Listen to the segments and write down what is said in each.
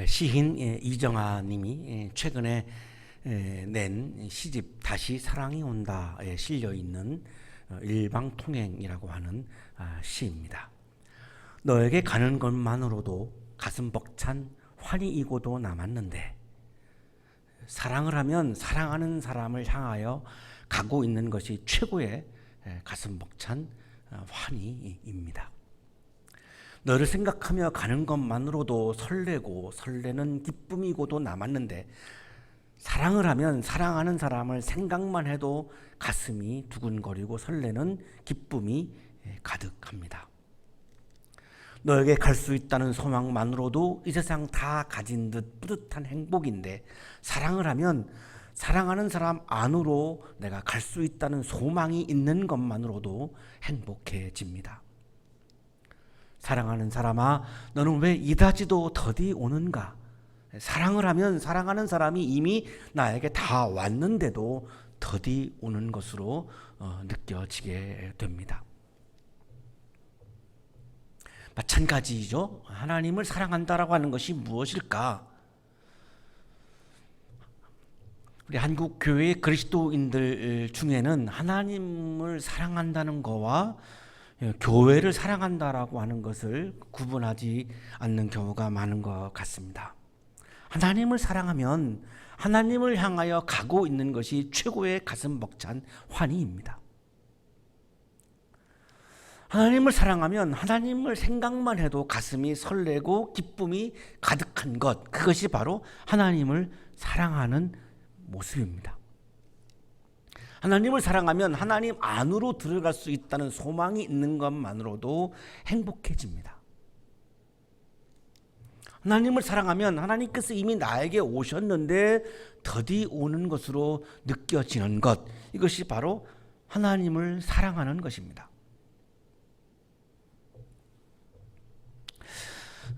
시인 이정아 님이 최근에 낸 시집 다시 사랑이 온다에 실려 있는 일방통행이라고 하는 시입니다. 너에게 가는 것만으로도 가슴 벅찬 환희 이고도 남았는데, 사랑을 하면 사랑하는 사람을 향하여 가고 있는 것이 최고의 가슴 벅찬 환희입니다. 너를 생각하며 가는 것만으로도 설레고 설레는 기쁨이고도 남았는데, 사랑을 하면 사랑하는 사람을 생각만 해도 가슴이 두근거리고 설레는 기쁨이 가득합니다. 너에게 갈 수 있다는 소망만으로도 이 세상 다 가진 듯 뿌듯한 행복인데, 사랑을 하면 사랑하는 사람 안으로 내가 갈 수 있다는 소망이 있는 것만으로도 행복해집니다. 사랑하는 사람아, 너는 왜 이다지도 더디 오는가? 사랑을 하면 사랑하는 사람이 이미 나에게 다 왔는데도 더디 오는 것으로 느껴지게 됩니다. 마찬가지죠. 하나님을 사랑한다라고 하는 것이 무엇일까? 우리 한국 교회 그리스도인들 중에는 하나님을 사랑한다는 것과 교회를 사랑한다라고 하는 것을 구분하지 않는 경우가 많은 것 같습니다. 하나님을 사랑하면 하나님을 향하여 가고 있는 것이 최고의 가슴 벅찬 환희입니다. 하나님을 사랑하면 하나님을 생각만 해도 가슴이 설레고 기쁨이 가득한 것, 그것이 바로 하나님을 사랑하는 모습입니다. 하나님을 사랑하면 하나님 안으로 들어갈 수 있다는 소망이 있는 것만으로도 행복해집니다. 하나님을 사랑하면 하나님께서 이미 나에게 오셨는데 더디 오는 것으로 느껴지는 것, 이것이 바로 하나님을 사랑하는 것입니다.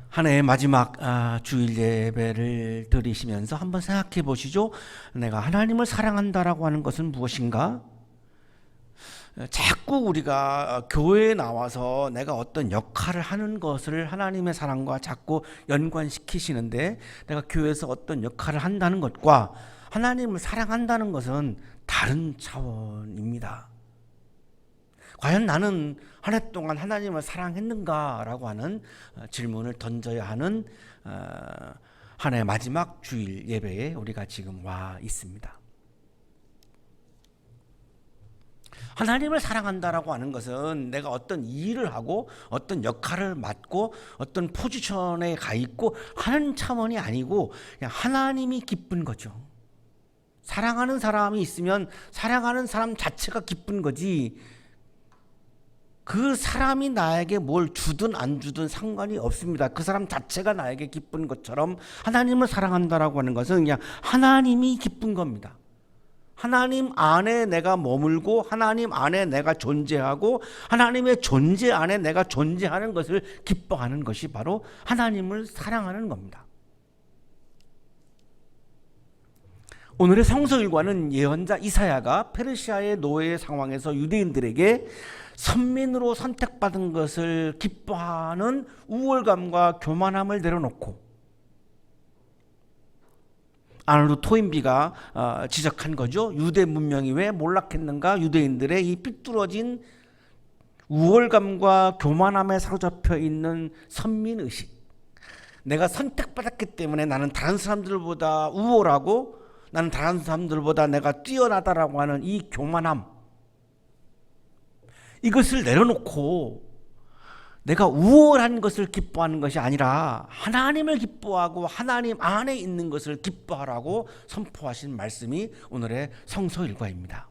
한 해의 마지막 주일 예배를 드리시면서 한번 생각해 보시죠. 내가 하나님을 사랑한다라고 하는 것은 무엇인가? 자꾸 우리가 교회에 나와서 내가 어떤 역할을 하는 것을 하나님의 사랑과 자꾸 연관시키시는데, 내가 교회에서 어떤 역할을 한다는 것과 하나님을 사랑한다는 것은 다른 차원입니다. 과연 나는 한 해 동안 하나님을 사랑했는가라고 하는 질문을 던져야 하는 한 해 마지막 주일 예배에 우리가 지금 와 있습니다. 하나님을 사랑한다라고 하는 것은 내가 어떤 일을 하고 어떤 역할을 맡고 어떤 포지션에 가 있고 하는 차원이 아니고, 그냥 하나님이 기쁜 거죠. 사랑하는 사람이 있으면 사랑하는 사람 자체가 기쁜 거지, 그 사람이 나에게 뭘 주든 안 주든 상관이 없습니다. 그 사람 자체가 나에게 기쁜 것처럼 하나님을 사랑한다라고 하는 것은 그냥 하나님이 기쁜 겁니다. 하나님 안에 내가 머물고 하나님 안에 내가 존재하고 하나님의 존재 안에 내가 존재하는 것을 기뻐하는 것이 바로 하나님을 사랑하는 겁니다. 오늘의 성서일과는 예언자 이사야가 페르시아의 노예 상황에서 유대인들에게 선민으로 선택받은 것을 기뻐하는 우월감과 교만함을 내려놓고, 아르노 토인비가 지적한 거죠. 유대 문명이 왜 몰락했는가? 유대인들의 이 삐뚤어진 우월감과 교만함에 사로잡혀 있는 선민의식, 내가 선택받았기 때문에 나는 다른 사람들보다 우월하고 나는 다른 사람들보다 내가 뛰어나다라고 하는 이 교만함, 이것을 내려놓고 내가 우월한 것을 기뻐하는 것이 아니라 하나님을 기뻐하고 하나님 안에 있는 것을 기뻐하라고 선포하신 말씀이 오늘의 성서일과입니다.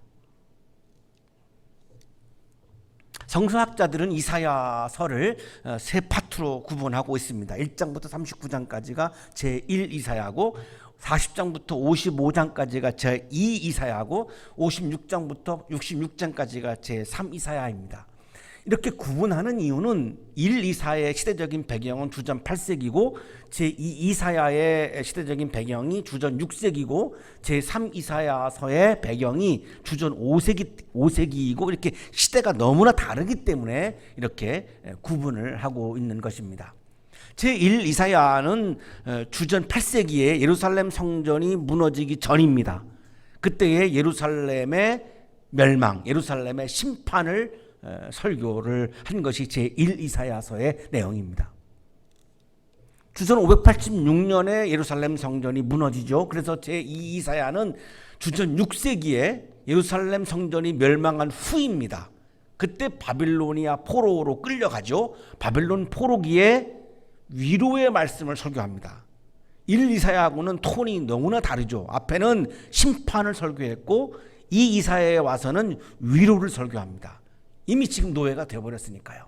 성서학자들은 이사야서를 세 파트로 구분하고 있습니다. 1장부터 39장까지가 제1 이사야고, 40장부터 55장까지가 제2 이사야고, 56장부터 66장까지가 제3 이사야입니다. 이렇게 구분하는 이유는 1 이사야의 시대적인 배경은 주전 8세기고 제2 이사야의 시대적인 배경이 주전 6세기고 제3 이사야서의 배경이 주전 5세기이고 이렇게 시대가 너무나 다르기 때문에 이렇게 구분을 하고 있는 것입니다. 제1 이사야는 주전 8세기에 예루살렘 성전이 무너지기 전입니다. 그때의 예루살렘의 멸망, 예루살렘의 심판을 설교를 한 것이 제1 이사야서의 내용입니다. 주전 586년에 예루살렘 성전이 무너지죠. 그래서 제2 이사야는 주전 6세기에 예루살렘 성전이 멸망한 후입니다. 그때 바빌로니아 포로로 끌려가죠. 바빌론 포로기에 위로의 말씀을 설교합니다. 1 이사야하고는 톤이 너무나 다르죠. 앞에는 심판을 설교했고 2 이사야에 와서는 위로를 설교합니다. 이미 지금 노예가 되어버렸으니까요.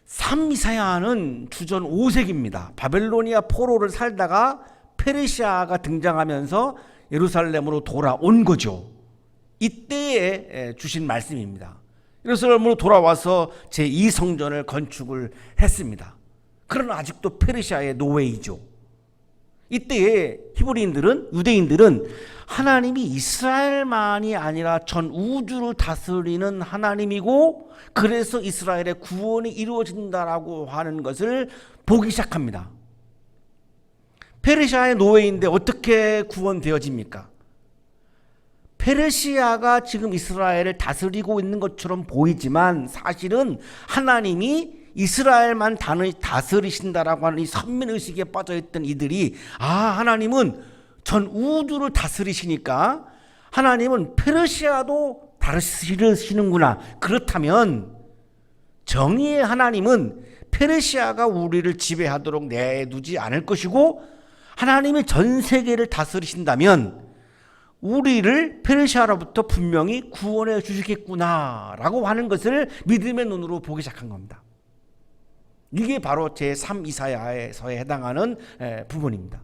3 이사야는 주전 5세기입니다. 바벨로니아 포로를 살다가 페르시아가 등장하면서 예루살렘으로 돌아온 거죠. 이때에 주신 말씀입니다. 예루살렘으로 돌아와서 제2성전을 건축을 했습니다. 그러나 아직도 페르시아의 노예이죠. 이때에 히브리인들은, 유대인들은 하나님이 이스라엘만이 아니라 전 우주를 다스리는 하나님이고 그래서 이스라엘의 구원이 이루어진다라고 하는 것을 보기 시작합니다. 페르시아의 노예인데 어떻게 구원되어집니까? 페르시아가 지금 이스라엘을 다스리고 있는 것처럼 보이지만 사실은 하나님이 이스라엘만 다스리신다라고 하는 이 선민의식에 빠져있던 이들이 하나님은 전 우주를 다스리시니까 하나님은 페르시아도 다스리시는구나. 그렇다면 정의의 하나님은 페르시아가 우리를 지배하도록 내두지 않을 것이고 하나님이 전 세계를 다스리신다면 우리를 페르시아로부터 분명히 구원해 주시겠구나라고 하는 것을 믿음의 눈으로 보기 시작한 겁니다. 이게 바로 제3 이사야서에 해당하는 부분입니다.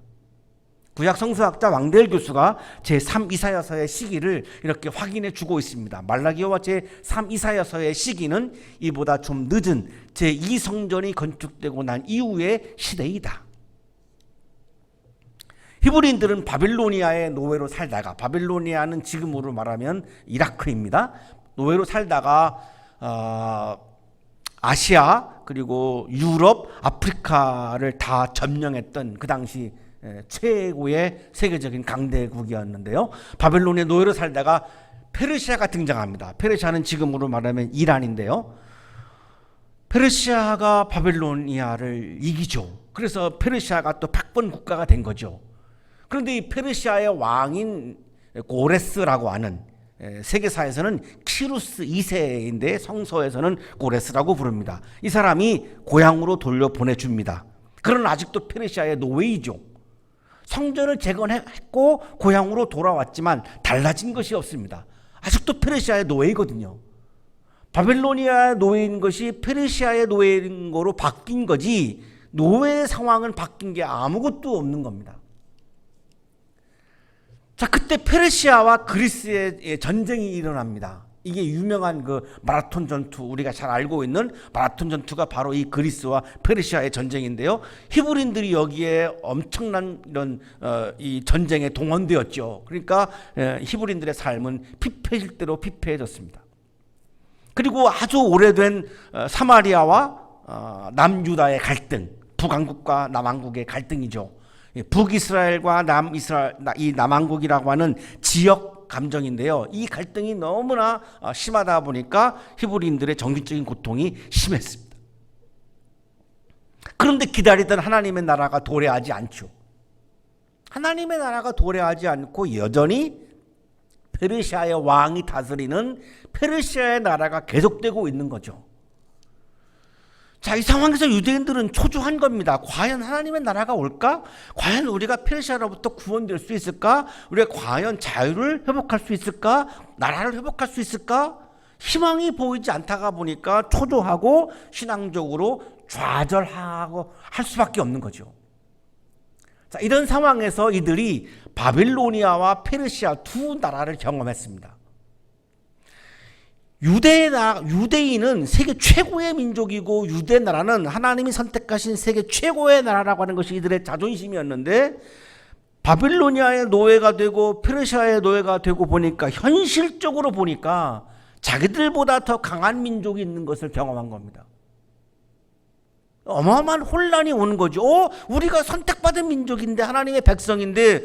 구약 성서학자 왕대일 교수가 제3 이사야서의 시기를 이렇게 확인해 주고 있습니다. 말라기와 제3 이사야서의 시기는 이보다 좀 늦은 제2 성전이 건축되고 난 이후의 시대이다. 히브리인들은 바빌로니아의 노예로 살다가, 바빌로니아는 지금으로 말하면 이라크입니다. 노예로 살다가 아시아 그리고 유럽, 아프리카를 다 점령했던 그 당시 최고의 세계적인 강대국이었는데요. 바빌론의 노예로 살다가 페르시아가 등장합니다. 페르시아는 지금으로 말하면 이란인데요. 페르시아가 바빌로니아를 이기죠. 그래서 페르시아가 또 패권 국가가 된 거죠. 그런데 이 페르시아의 왕인 고레스라고 하는, 세계사에서는 키루스 2세인데 성서에서는 고레스라고 부릅니다. 이 사람이 고향으로 돌려보내줍니다. 그러나 아직도 페르시아의 노예이죠. 성전을 재건했고 고향으로 돌아왔지만 달라진 것이 없습니다. 아직도 페르시아의 노예이거든요. 바빌로니아의 노예인 것이 페르시아의 노예인 거로 바뀐 거지 노예의 상황은 바뀐 게 아무것도 없는 겁니다. 자, 그때 페르시아와 그리스의 전쟁이 일어납니다. 이게 유명한 그 마라톤 전투, 우리가 잘 알고 있는 마라톤 전투가 바로 이 그리스와 페르시아의 전쟁인데요. 히브리인들이 여기에 엄청난 이런 이 전쟁에 동원되었죠. 그러니까 히브리인들의 삶은 피폐해질 대로 피폐해졌습니다. 그리고 아주 오래된 사마리아와 남유다의 갈등, 북왕국과 남왕국의 갈등이죠. 북이스라엘과 남이스라엘, 이 남왕국이라고 하는 지역 감정인데요. 이 갈등이 너무나 심하다 보니까 히브리인들의 정신적인 고통이 심했습니다. 그런데 기다리던 하나님의 나라가 도래하지 않죠. 하나님의 나라가 도래하지 않고 여전히 페르시아의 왕이 다스리는 페르시아의 나라가 계속되고 있는 거죠. 자, 이 상황에서 유대인들은 초조한 겁니다. 과연 하나님의 나라가 올까? 과연 우리가 페르시아로부터 구원될 수 있을까? 우리가 과연 자유를 회복할 수 있을까? 나라를 회복할 수 있을까? 희망이 보이지 않다가 보니까 초조하고 신앙적으로 좌절하고 할 수밖에 없는 거죠. 자, 이런 상황에서 이들이 바빌로니아와 페르시아 두 나라를 경험했습니다. 유대인은 세계 최고의 민족이고 유대 나라는 하나님이 선택하신 세계 최고의 나라라고 하는 것이 이들의 자존심이었는데 바빌로니아의 노예가 되고 페르시아의 노예가 되고 보니까 현실적으로 보니까 자기들보다 더 강한 민족이 있는 것을 경험한 겁니다. 어마어마한 혼란이 오는 거죠. 우리가 선택받은 민족인데, 하나님의 백성인데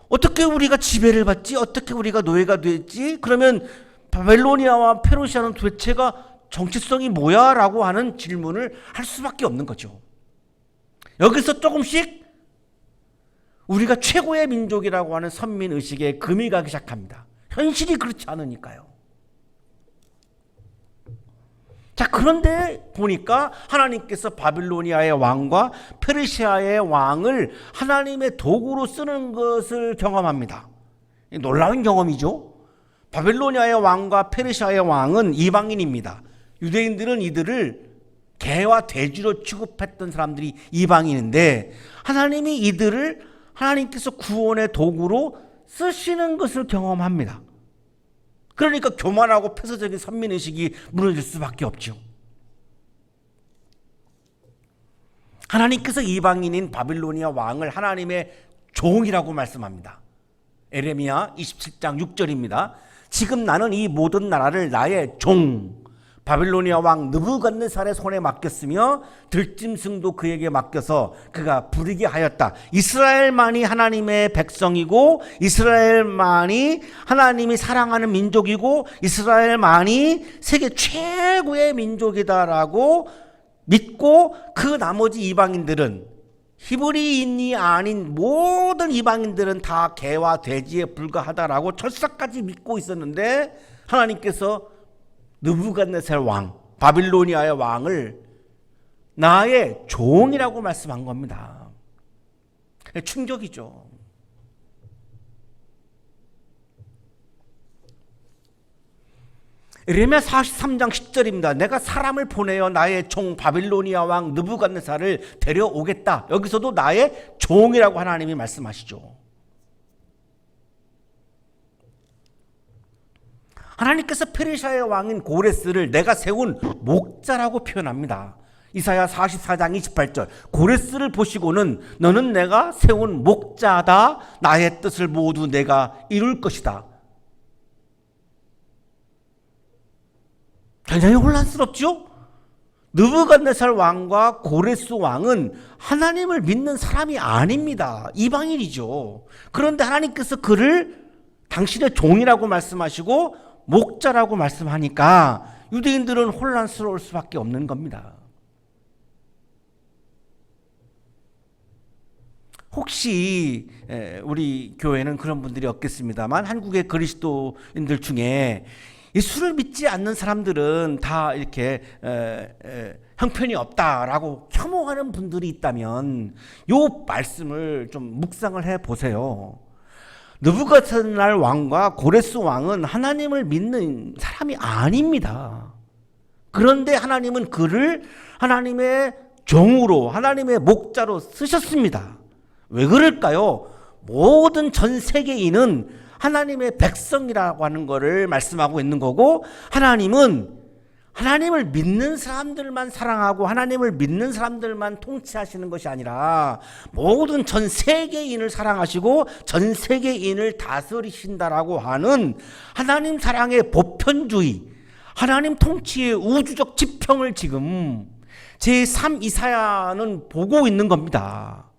어떻게 우리가 지배를 받지? 어떻게 우리가 노예가 됐지? 그러면 바벨로니아와 페르시아는 도대체가 정체성이 뭐야? 라고 하는 질문을 할 수밖에 없는 거죠. 여기서 조금씩 우리가 최고의 민족이라고 하는 선민의식에 금이 가기 시작합니다. 현실이 그렇지 않으니까요. 자, 그런데 보니까 하나님께서 바빌로니아의 왕과 페르시아의 왕을 하나님의 도구로 쓰는 것을 경험합니다. 놀라운 경험이죠. 바빌로니아의 왕과 페르시아의 왕은 이방인입니다. 유대인들은 이들을 개와 돼지로 취급했던 사람들이 이방인인데, 하나님이 이들을 하나님께서 구원의 도구로 쓰시는 것을 경험합니다. 그러니까 교만하고 폐쇄적인 선민의식이 무너질 수밖에 없죠. 하나님께서 이방인인 바빌로니아 왕을 하나님의 종이라고 말씀합니다. 에레미야 27장 6절입니다. 지금 나는 이 모든 나라를 나의 종 바빌로니아 왕 느부갓네살의 손에 맡겼으며 들짐승도 그에게 맡겨서 그가 부리게 하였다. 이스라엘만이 하나님의 백성이고, 이스라엘만이 하나님이 사랑하는 민족이고, 이스라엘만이 세계 최고의 민족이다라고 믿고, 그 나머지 이방인들은, 히브리인이 아닌 모든 이방인들은 다 개와 돼지에 불과하다라고 철사까지 믿고 있었는데, 하나님께서 느부갓네살 왕, 바빌로니아의 왕을 나의 종이라고 말씀한 겁니다. 충격이죠. 에레미야 43장 10절입니다. 내가 사람을 보내어 나의 종 바빌로니아 왕 느부갓네살을 데려오겠다. 여기서도 나의 종이라고 하나님이 말씀하시죠. 하나님께서 페르시아의 왕인 고레스를 내가 세운 목자라고 표현합니다. 이사야 44장 28절. 고레스를 보시고는 너는 내가 세운 목자다. 나의 뜻을 모두 내가 이룰 것이다. 굉장히 혼란스럽죠? 느부갓네살 왕과 고레스 왕은 하나님을 믿는 사람이 아닙니다. 이방인이죠. 그런데 하나님께서 그를 당신의 종이라고 말씀하시고 목자라고 말씀하니까 유대인들은 혼란스러울 수밖에 없는 겁니다. 혹시 우리 교회는 그런 분들이 없겠습니다만, 한국의 그리스도인들 중에 예수를 믿지 않는 사람들은 다 이렇게 형편이 없다라고 혐오하는 분들이 있다면 이 말씀을 좀 묵상을 해보세요. 느부갓네살 왕과 고레스 왕은 하나님을 믿는 사람이 아닙니다. 그런데 하나님은 그를 하나님의 종으로, 하나님의 목자로 쓰셨습니다. 왜 그럴까요? 모든 전 세계인은 하나님의 백성이라고 하는 것을 말씀하고 있는 거고, 하나님은 하나님을 믿는 사람들만 사랑하고 하나님을 믿는 사람들만 통치하시는 것이 아니라 모든 전 세계인을 사랑하시고 전 세계인을 다스리신다라고 하는 하나님 사랑의 보편주의, 하나님 통치의 우주적 지평을 지금 제3 이사야는 보고 있는 겁니다.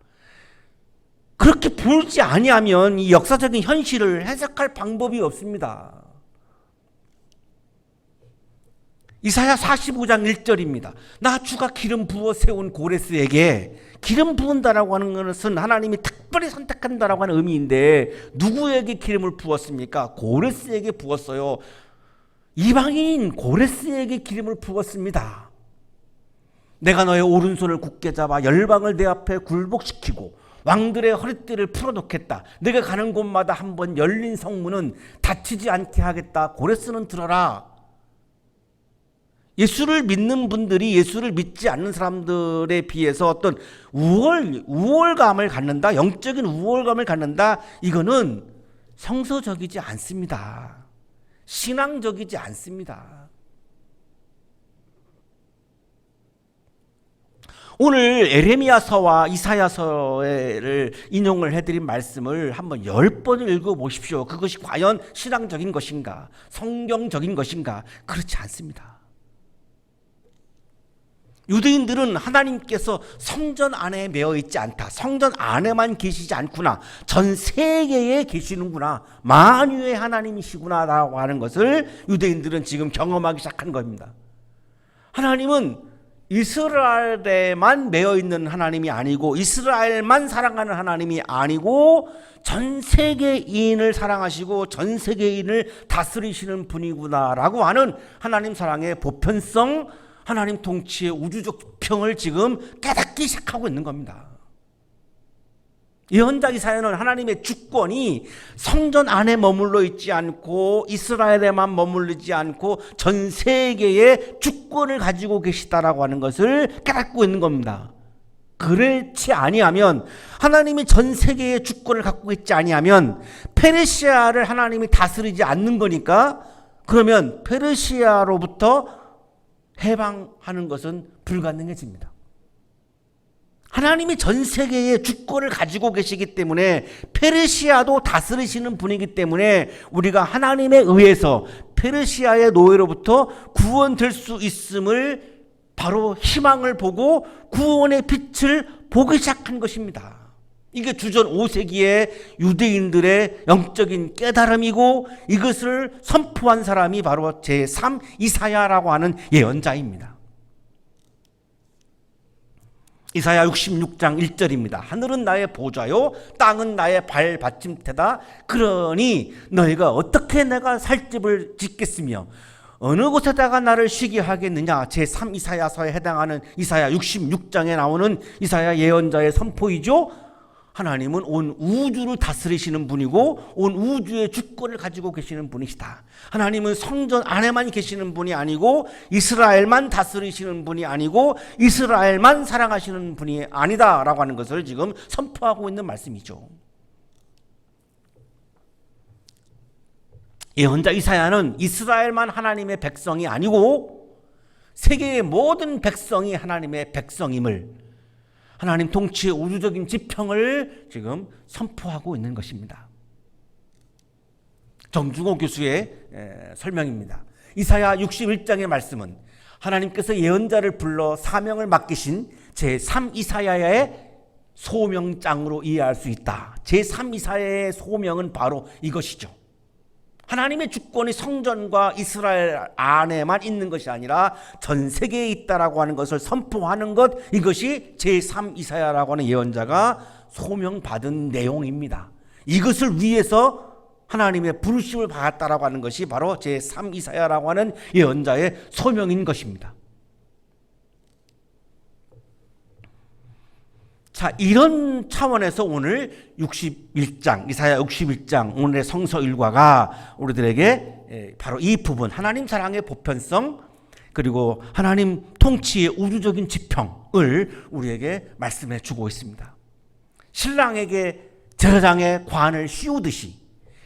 그렇게 보지 아니하면 이 역사적인 현실을 해석할 방법이 없습니다. 이사야 45장 1절입니다. 나 주가 기름 부어 세운 고레스에게, 기름 부은다라고 하는 것은 하나님이 특별히 선택한다라고 하는 의미인데 누구에게 기름을 부었습니까? 고레스에게 부었어요. 이방인 고레스에게 기름을 부었습니다. 내가 너의 오른손을 굳게 잡아 열방을 내 앞에 굴복시키고 왕들의 허리띠를 풀어놓겠다. 내가 가는 곳마다 한번 열린 성문은 닫히지 않게 하겠다. 고레스는 들어라. 예수를 믿는 분들이 예수를 믿지 않는 사람들에 비해서 어떤 우월감을 갖는다, 영적인 우월감을 갖는다, 이거는 성서적이지 않습니다. 신앙적이지 않습니다. 오늘 에레미야서와 이사야서를 인용을 해드린 말씀을 한번 10번을 읽어보십시오. 그것이 과연 신앙적인 것인가, 성경적인 것인가? 그렇지 않습니다. 유대인들은 하나님께서 성전 안에 매여 있지 않다, 성전 안에만 계시지 않구나, 전 세계에 계시는구나, 만유의 하나님이시구나 라고 하는 것을 유대인들은 지금 경험하기 시작한 겁니다. 하나님은 이스라엘에만 매여 있는 하나님이 아니고, 이스라엘만 사랑하는 하나님이 아니고, 전 세계인을 사랑하시고 전 세계인을 다스리시는 분이구나라고 하는 하나님 사랑의 보편성, 하나님 통치의 우주적 평을 지금 깨닫기 시작하고 있는 겁니다. 예언자 이사야는 하나님의 주권이 성전 안에 머물러 있지 않고 이스라엘에만 머물르지 않고 전 세계의 주권을 가지고 계시다라고 하는 것을 깨닫고 있는 겁니다. 그렇지 아니하면, 하나님이 전 세계의 주권을 갖고 있지 아니하면 페르시아를 하나님이 다스리지 않는 거니까, 그러면 페르시아로부터 해방하는 것은 불가능해집니다. 하나님이 전 세계의 주권을 가지고 계시기 때문에, 페르시아도 다스리시는 분이기 때문에 우리가 하나님에 의해서 페르시아의 노예로부터 구원될 수 있음을, 바로 희망을 보고 구원의 빛을 보기 시작한 것입니다. 이게 주전 5세기의 유대인들의 영적인 깨달음이고, 이것을 선포한 사람이 바로 제3 이사야라고 하는 예언자입니다. 이사야 66장 1절입니다. 하늘은 나의 보좌요 땅은 나의 발받침대다. 그러니 너희가 어떻게 내가 살 집을 짓겠으며 어느 곳에다가 나를 쉬게 하겠느냐. 제3 이사야서에 해당하는 이사야 66장에 나오는 이사야 예언자의 선포이죠. 하나님은 온 우주를 다스리시는 분이고 온 우주의 주권을 가지고 계시는 분이시다. 하나님은 성전 안에만 계시는 분이 아니고 이스라엘만 다스리시는 분이 아니고 이스라엘만 사랑하시는 분이 아니다라고 하는 것을 지금 선포하고 있는 말씀이죠. 예언자 이사야는 이스라엘만 하나님의 백성이 아니고 세계의 모든 백성이 하나님의 백성임을, 하나님 통치의 우주적인 지평을 지금 선포하고 있는 것입니다. 정중호 교수의 설명입니다. 이사야 61장의 말씀은 하나님께서 예언자를 불러 사명을 맡기신 제3 이사야의 소명장으로 이해할 수 있다. 제3 이사야의 소명은 바로 이것이죠. 하나님의 주권이 성전과 이스라엘 안에만 있는 것이 아니라 전 세계에 있다라고 하는 것을 선포하는 것, 이것이 제3 이사야라고 하는 예언자가 소명받은 내용입니다. 이것을 위해서 하나님의 부르심을 받았다라고 하는 것이 바로 제3 이사야라고 하는 예언자의 소명인 것입니다. 자, 이런 차원에서 오늘 61장, 이사야 61장, 오늘의 성서 일과가 우리들에게 바로 이 부분, 하나님 사랑의 보편성, 그리고 하나님 통치의 우주적인 지평을 우리에게 말씀해 주고 있습니다. 신랑에게 제사장의 관을 씌우듯이,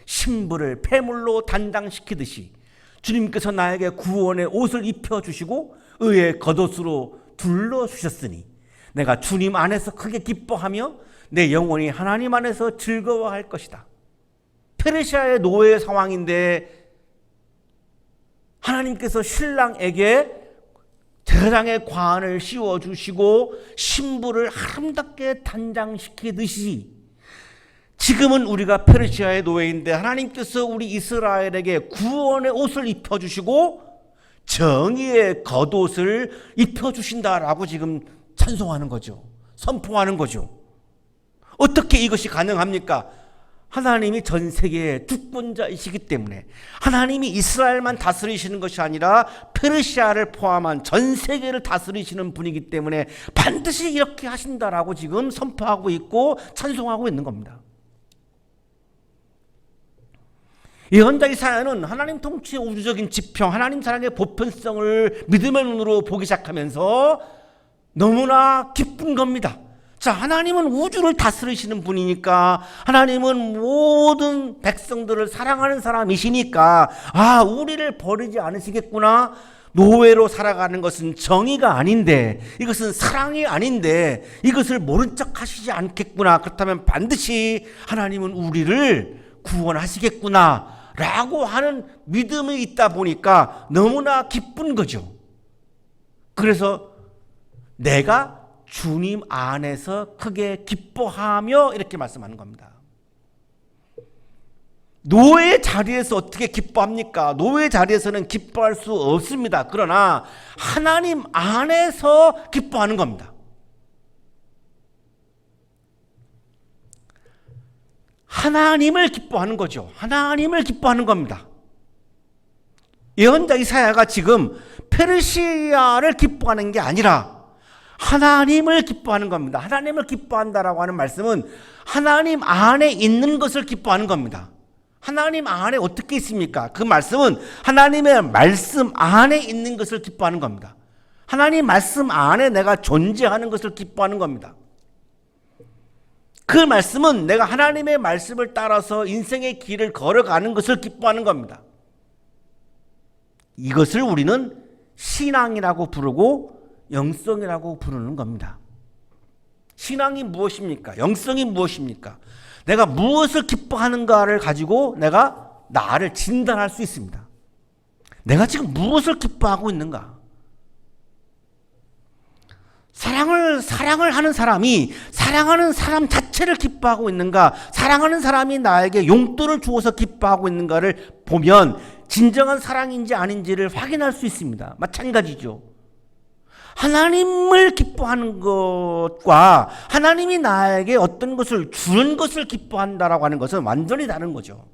신부를 폐물로 단장시키듯이 주님께서 나에게 구원의 옷을 입혀주시고 의의 겉옷으로 둘러주셨으니 내가 주님 안에서 크게 기뻐하며 내 영혼이 하나님 안에서 즐거워할 것이다. 페르시아의 노예 상황인데 하나님께서 신랑에게 제사장의 관을 씌워주시고 신부를 아름답게 단장시키듯이, 지금은 우리가 페르시아의 노예인데 하나님께서 우리 이스라엘에게 구원의 옷을 입혀주시고 정의의 겉옷을 입혀주신다라고 지금 찬송하는 거죠. 선포하는 거죠. 어떻게 이것이 가능합니까? 하나님이 전 세계의 주권자이시기 때문에, 하나님이 이스라엘만 다스리시는 것이 아니라 페르시아를 포함한 전 세계를 다스리시는 분이기 때문에 반드시 이렇게 하신다라고 지금 선포하고 있고 찬송하고 있는 겁니다. 예언자 이사야는 하나님 통치의 우주적인 지평, 하나님 사랑의 보편성을 믿음의 눈으로 보기 시작하면서 너무나 기쁜 겁니다. 자, 하나님은 우주를 다스리시는 분이니까, 하나님은 모든 백성들을 사랑하는 사람이시니까, 아, 우리를 버리지 않으시겠구나. 노예로 살아가는 것은 정의가 아닌데, 이것은 사랑이 아닌데, 이것을 모른 척 하시지 않겠구나. 그렇다면 반드시 하나님은 우리를 구원하시겠구나 라고 하는 믿음이 있다 보니까 너무나 기쁜 거죠. 그래서 내가 주님 안에서 크게 기뻐하며 이렇게 말씀하는 겁니다. 노예 자리에서 어떻게 기뻐합니까? 노예 자리에서는 기뻐할 수 없습니다. 그러나 하나님 안에서 기뻐하는 겁니다. 하나님을 기뻐하는 거죠. 하나님을 기뻐하는 겁니다. 예언자 이사야가 지금 페르시아를 기뻐하는 게 아니라 하나님을 기뻐하는 겁니다. 하나님을 기뻐한다라고 하는 말씀은 하나님 안에 있는 것을 기뻐하는 겁니다. 하나님 안에 어떻게 있습니까? 그 말씀은 하나님의 말씀 안에 있는 것을 기뻐하는 겁니다. 하나님 말씀 안에 내가 존재하는 것을 기뻐하는 겁니다. 그 말씀은 내가 하나님의 말씀을 따라서 인생의 길을 걸어가는 것을 기뻐하는 겁니다. 이것을 우리는 신앙이라고 부르고 영성이라고 부르는 겁니다. 신앙이 무엇입니까? 영성이 무엇입니까? 내가 무엇을 기뻐하는가를 가지고 내가 나를 진단할 수 있습니다. 내가 지금 무엇을 기뻐하고 있는가? 사랑을 하는 사람이 사랑하는 사람 자체를 기뻐하고 있는가? 사랑하는 사람이 나에게 용돈을 주어서 기뻐하고 있는가를 보면 진정한 사랑인지 아닌지를 확인할 수 있습니다. 마찬가지죠. 하나님을 기뻐하는 것과 하나님이 나에게 어떤 것을 주는 것을 기뻐한다라고 하는 것은 완전히 다른 거죠.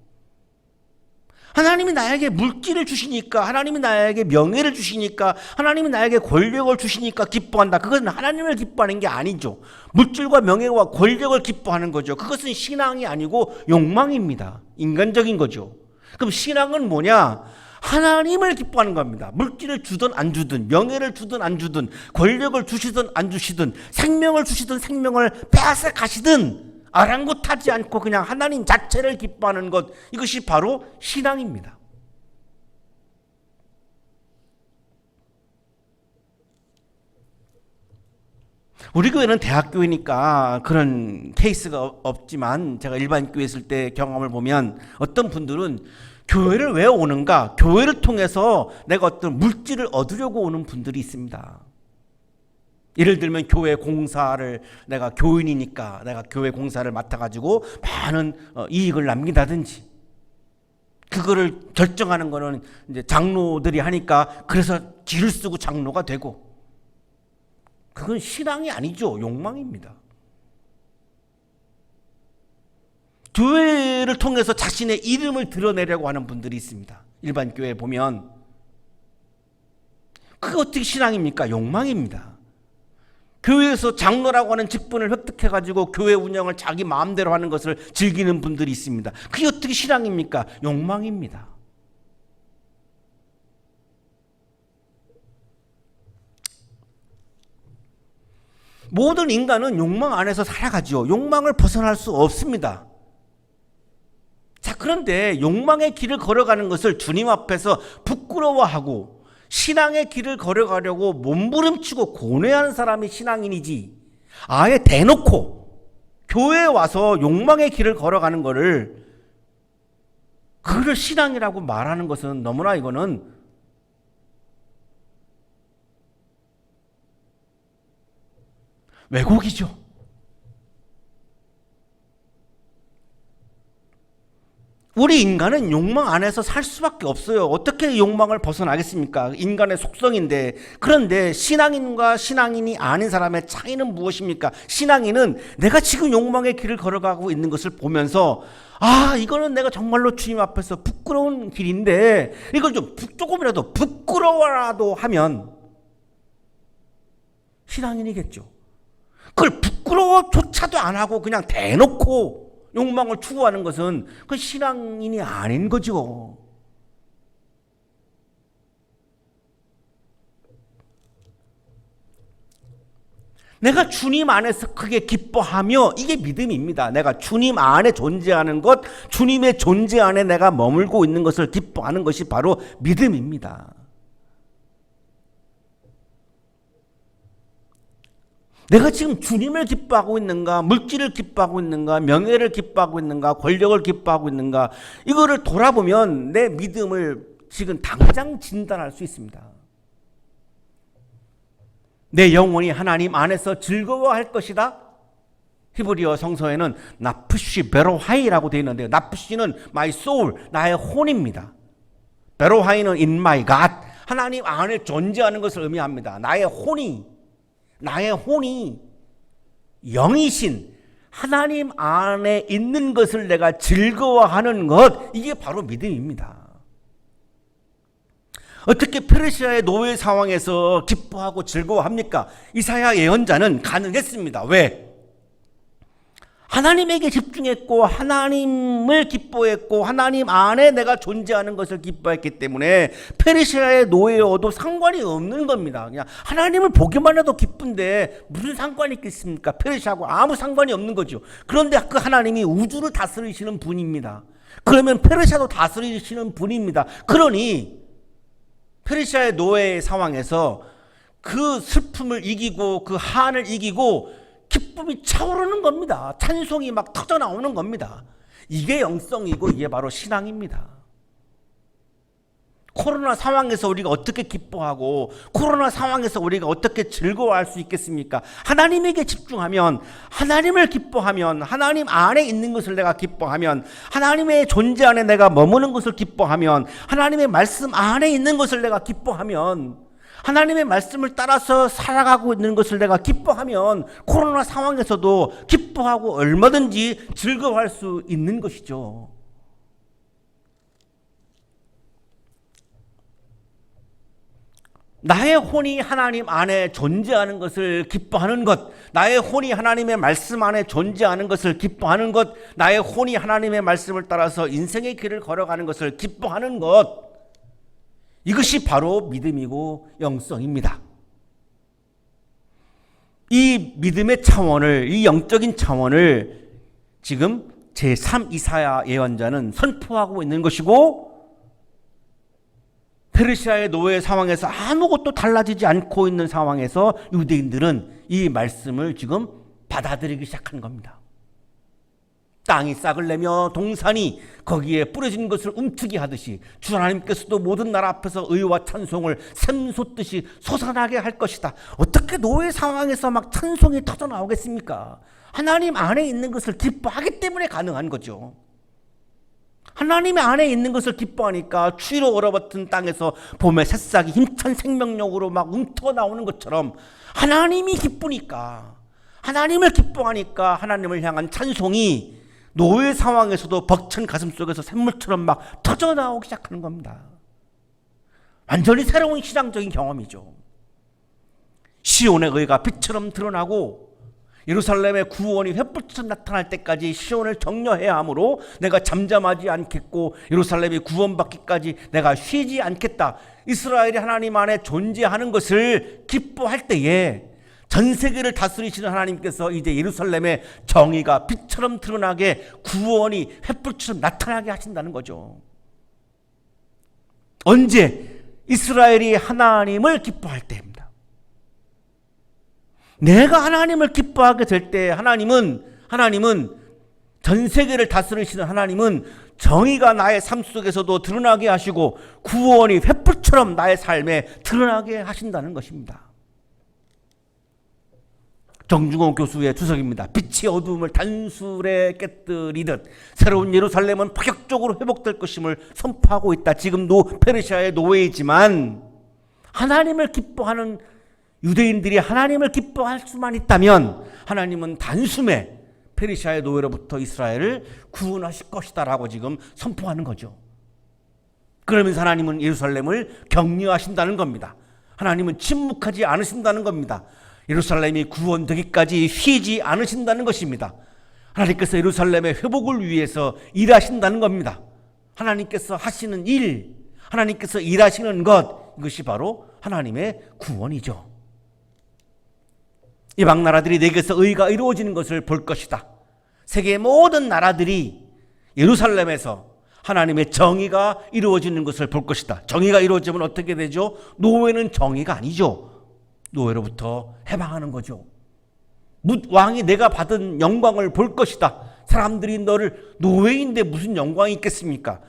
하나님이 나에게 물질을 주시니까, 하나님이 나에게 명예를 주시니까, 하나님이 나에게 권력을 주시니까 기뻐한다. 그것은 하나님을 기뻐하는 게 아니죠. 물질과 명예와 권력을 기뻐하는 거죠. 그것은 신앙이 아니고 욕망입니다. 인간적인 거죠. 그럼 신앙은 뭐냐? 하나님을 기뻐하는 겁니다. 물질을 주든 안 주든, 명예를 주든 안 주든, 권력을 주시든 안 주시든, 생명을 주시든 생명을 빼앗아 가시든 아랑곳하지 않고 그냥 하나님 자체를 기뻐하는 것, 이것이 바로 신앙입니다. 우리 교회는 대학교이니까 그런 케이스가 없지만 제가 일반 교회 있을 때 경험을 보면 어떤 분들은 교회를 왜 오는가? 교회를 통해서 내가 어떤 물질을 얻으려고 오는 분들이 있습니다. 예를 들면 교회 공사를, 내가 교인이니까 내가 교회 공사를 맡아가지고 많은 이익을 남긴다든지, 그거를 결정하는 거는 이제 장로들이 하니까 그래서 길을 쓰고 장로가 되고, 그건 신앙이 아니죠. 욕망입니다. 교회를 통해서 자신의 이름을 드러내려고 하는 분들이 있습니다. 일반 교회에 보면. 그게 어떻게 신앙입니까? 욕망입니다. 교회에서 장로라고 하는 직분을 획득해가지고 교회 운영을 자기 마음대로 하는 것을 즐기는 분들이 있습니다. 그게 어떻게 신앙입니까? 욕망입니다. 모든 인간은 욕망 안에서 살아가죠. 욕망을 벗어날 수 없습니다. 자, 그런데 욕망의 길을 걸어가는 것을 주님 앞에서 부끄러워하고 신앙의 길을 걸어가려고 몸부림치고 고뇌하는 사람이 신앙인이지, 아예 대놓고 교회에 와서 욕망의 길을 걸어가는 거를 그를 신앙이라고 말하는 것은 너무나 이거는 왜곡이죠. 우리 인간은 욕망 안에서 살 수밖에 없어요. 어떻게 욕망을 벗어나겠습니까? 인간의 속성인데. 그런데 신앙인과 신앙인이 아닌 사람의 차이는 무엇입니까? 신앙인은 내가 지금 욕망의 길을 걸어가고 있는 것을 보면서, 아, 이거는 내가 정말로 주님 앞에서 부끄러운 길인데 이걸 좀 조금이라도 부끄러워라도 하면 신앙인이겠죠. 그걸 부끄러워조차도 안 하고 그냥 대놓고 욕망을 추구하는 것은 그 신앙인이 아닌 거죠. 내가 주님 안에서 크게 기뻐하며, 이게 믿음입니다. 내가 주님 안에 존재하는 것, 주님의 존재 안에 내가 머물고 있는 것을 기뻐하는 것이 바로 믿음입니다. 내가 지금 주님을 기뻐하고 있는가, 물질을 기뻐하고 있는가, 명예를 기뻐하고 있는가, 권력을 기뻐하고 있는가, 이거를 돌아보면 내 믿음을 지금 당장 진단할 수 있습니다. 내 영혼이 하나님 안에서 즐거워할 것이다. 히브리어 성서에는 나프시 베로하이라고 되어 있는데요. 나프시는 my soul, 나의 혼입니다. 베로하이는 in my God, 하나님 안에 존재하는 것을 의미합니다. 나의 혼이 영이신 하나님 안에 있는 것을 내가 즐거워하는 것, 이게 바로 믿음입니다. 어떻게 페르시아의 노예 상황에서 기뻐하고 즐거워합니까? 이사야 예언자는 가능했습니다. 왜? 하나님에게 집중했고 하나님을 기뻐했고 하나님 안에 내가 존재하는 것을 기뻐했기 때문에 페르시아의 노예여도 상관이 없는 겁니다. 그냥 하나님을 보기만 해도 기쁜데 무슨 상관이 있겠습니까? 페르시아하고 아무 상관이 없는 거죠. 그런데 그 하나님이 우주를 다스리시는 분입니다. 그러면 페르시아도 다스리시는 분입니다. 그러니 페르시아의 노예의 상황에서 그 슬픔을 이기고 그 한을 이기고 기쁨이 차오르는 겁니다. 찬송이 막 터져나오는 겁니다. 이게 영성이고 이게 바로 신앙입니다. 코로나 상황에서 우리가 어떻게 기뻐하고 코로나 상황에서 우리가 어떻게 즐거워할 수 있겠습니까? 하나님에게 집중하면, 하나님을 기뻐하면, 하나님 안에 있는 것을 내가 기뻐하면, 하나님의 존재 안에 내가 머무는 것을 기뻐하면, 하나님의 말씀 안에 있는 것을 내가 기뻐하면, 하나님의 말씀을 따라서 살아가고 있는 것을 내가 기뻐하면 코로나 상황에서도 기뻐하고 얼마든지 즐거워할 수 있는 것이죠. 나의 혼이 하나님 안에 존재하는 것을 기뻐하는 것, 나의 혼이 하나님의 말씀 안에 존재하는 것을 기뻐하는 것, 나의 혼이 하나님의 말씀을 따라서 인생의 길을 걸어가는 것을 기뻐하는 것, 이것이 바로 믿음이고 영성입니다. 이 믿음의 차원을, 이 영적인 차원을 지금 제3 이사야 예언자는 선포하고 있는 것이고, 페르시아의 노예 상황에서 아무것도 달라지지 않고 있는 상황에서 유대인들은 이 말씀을 지금 받아들이기 시작한 겁니다. 땅이 싹을 내며 동산이 거기에 뿌려진 것을 움트게 하듯이 주 하나님께서도 모든 나라 앞에서 의와 찬송을 샘솟듯이 솟아나게 할 것이다. 어떻게 노예 상황에서 막 찬송이 터져나오겠습니까? 하나님 안에 있는 것을 기뻐하기 때문에 가능한 거죠. 하나님 안에 있는 것을 기뻐하니까 추위로 얼어붙은 땅에서 봄의 새싹이 힘찬 생명력으로 막 움트어 나오는 것처럼 하나님이 기쁘니까, 하나님을 기뻐하니까 하나님을 향한 찬송이 노예 상황에서도 벅찬 가슴 속에서 샘물처럼 막 터져나오기 시작하는 겁니다. 완전히 새로운 신앙적인 경험이죠. 시온의 의가 빛처럼 드러나고 예루살렘의 구원이 횃불처럼 나타날 때까지 시온을 격려해야 하므로 내가 잠잠하지 않겠고 예루살렘이 구원받기까지 내가 쉬지 않겠다. 이스라엘이 하나님 안에 존재하는 것을 기뻐할 때에 전 세계를 다스리시는 하나님께서 이제 예루살렘의 정의가 빛처럼 드러나게, 구원이 횃불처럼 나타나게 하신다는 거죠. 언제? 이스라엘이 하나님을 기뻐할 때입니다. 내가 하나님을 기뻐하게 될 때 하나님은 전 세계를 다스리시는 하나님은 정의가 나의 삶 속에서도 드러나게 하시고 구원이 횃불처럼 나의 삶에 드러나게 하신다는 것입니다. 정중원 교수의 주석입니다. 빛이 어두움을 단술에 깨뜨리듯 새로운 예루살렘은 파격적으로 회복될 것임을 선포하고 있다. 지금도 페르시아의 노예이지만 하나님을 기뻐하는 유대인들이 하나님을 기뻐할 수만 있다면 하나님은 단숨에 페르시아의 노예로부터 이스라엘을 구원하실 것이다 라고 지금 선포하는 거죠. 그러면서 하나님은 예루살렘을 격려하신다는 겁니다. 하나님은 침묵하지 않으신다는 겁니다. 예루살렘이 구원되기까지 쉬지 않으신다는 것입니다. 하나님께서 예루살렘의 회복을 위해서 일하신다는 겁니다. 하나님께서 하시는 일, 하나님께서 일하시는 것, 이것이 바로 하나님의 구원이죠. 이방 나라들이 내게서 의가 이루어지는 것을 볼 것이다. 세계의 모든 나라들이 예루살렘에서 하나님의 정의가 이루어지는 것을 볼 것이다. 정의가 이루어지면 어떻게 되죠? 노예는 정의가 아니죠. 노예로부터 해방하는 거죠. 왕이 내가 받은 영광을 볼 것이다. 사람들이 너를 노예인데 무슨 영광이 있겠습니까?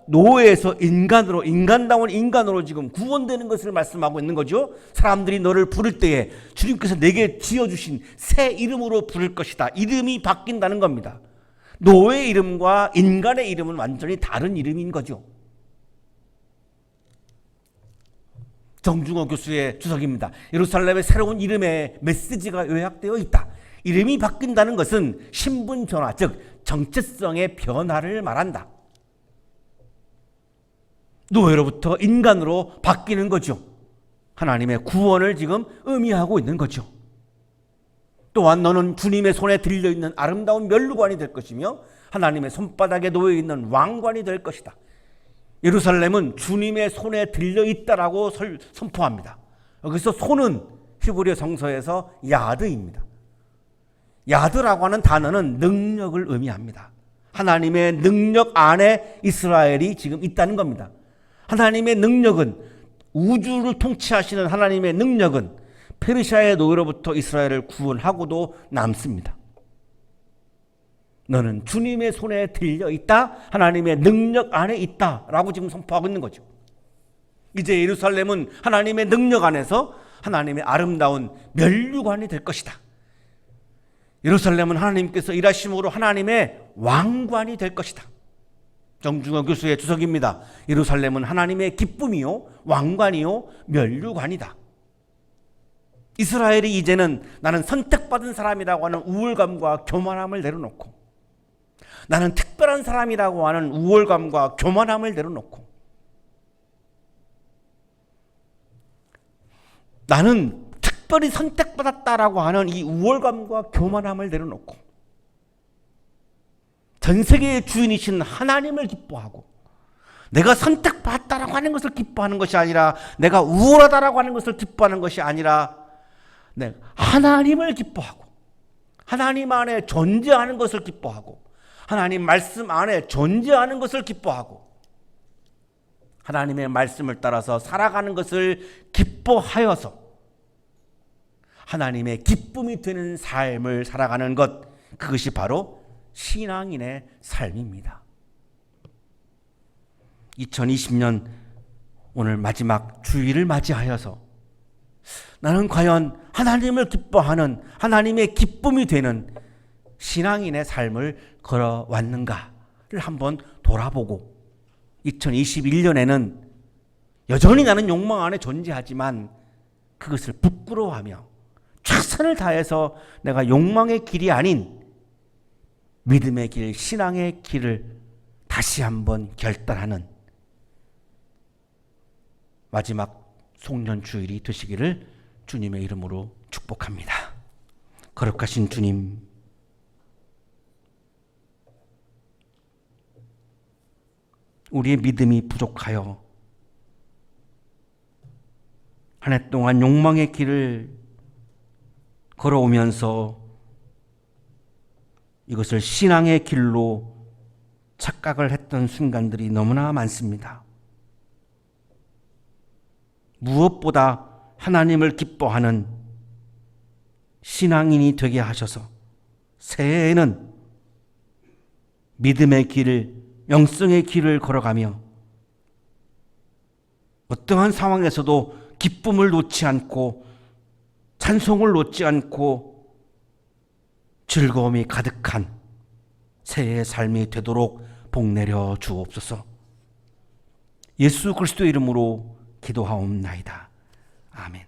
노예에서 인간으로, 인간다운 인간으로 지금 구원되는 것을 말씀하고 있는 거죠. 사람들이 너를 부를 때에 주님께서 내게 지어주신 새 이름으로 부를 것이다. 이름이 바뀐다는 겁니다. 노예의 이름과 인간의 이름은 완전히 다른 이름인 거죠. 정중호 교수의 주석입니다. 예루살렘의 새로운 이름의 메시지가 요약되어 있다. 이름이 바뀐다는 것은 신분 변화, 즉 정체성의 변화를 말한다. 노예로부터 인간으로 바뀌는 거죠. 하나님의 구원을 지금 의미하고 있는 거죠. 또한 너는 주님의 손에 들려있는 아름다운 멸류관이 될 것이며 하나님의 손바닥에 놓여있는 왕관이 될 것이다. 예루살렘은 주님의 손에 들려있다라고 선포합니다. 여기서 손은 히브리 성서에서 야드입니다. 야드라고 하는 단어는 능력을 의미합니다. 하나님의 능력 안에 이스라엘이 지금 있다는 겁니다. 하나님의 능력은, 우주를 통치하시는 하나님의 능력은 페르시아의 노예로부터 이스라엘을 구원하고도 남습니다. 너는 주님의 손에 들려 있다, 하나님의 능력 안에 있다 라고 지금 선포하고 있는 거죠. 이제 예루살렘은 하나님의 능력 안에서 하나님의 아름다운 멸류관이 될 것이다. 예루살렘은 하나님께서 일하심으로 하나님의 왕관이 될 것이다. 정중호 교수의 주석입니다. 예루살렘은 하나님의 기쁨이요, 왕관이요, 멸류관이다. 이스라엘이 이제는 나는 선택받은 사람이라고 하는 우월감과 교만함을 내려놓고, 나는 특별한 사람이라고 하는 우월감과 교만함을 내려놓고, 나는 특별히 선택받았다라고 하는 이 우월감과 교만함을 내려놓고 전 세계의 주인이신 하나님을 기뻐하고, 내가 선택받았다라고 하는 것을 기뻐하는 것이 아니라, 내가 우월하다라고 하는 것을 기뻐하는 것이 아니라, 하나님을 기뻐하고, 하나님 안에 존재하는 것을 기뻐하고, 하나님 말씀 안에 존재하는 것을 기뻐하고, 하나님의 말씀을 따라서 살아가는 것을 기뻐하여서 하나님의 기쁨이 되는 삶을 살아가는 것, 그것이 바로 신앙인의 삶입니다. 2020년 오늘 마지막 주일을 맞이하여서 나는 과연 하나님을 기뻐하는, 하나님의 기쁨이 되는 신앙인의 삶을 걸어왔는가를 한번 돌아보고, 2021년에는 여전히 나는 욕망 안에 존재하지만 그것을 부끄러워하며 최선을 다해서 내가 욕망의 길이 아닌 믿음의 길, 신앙의 길을 다시 한번 결단하는 마지막 송년 주일이 되시기를 주님의 이름으로 축복합니다. 거룩하신 주님, 우리의 믿음이 부족하여 한 해 동안 욕망의 길을 걸어오면서 이것을 신앙의 길로 착각을 했던 순간들이 너무나 많습니다. 무엇보다 하나님을 기뻐하는 신앙인이 되게 하셔서 새해에는 믿음의 길을, 영성의 길을 걸어가며 어떠한 상황에서도 기쁨을 놓지 않고 찬송을 놓지 않고 즐거움이 가득한 새해의 삶이 되도록 복내려 주옵소서. 예수 그리스도의 이름으로 기도하옵나이다. 아멘.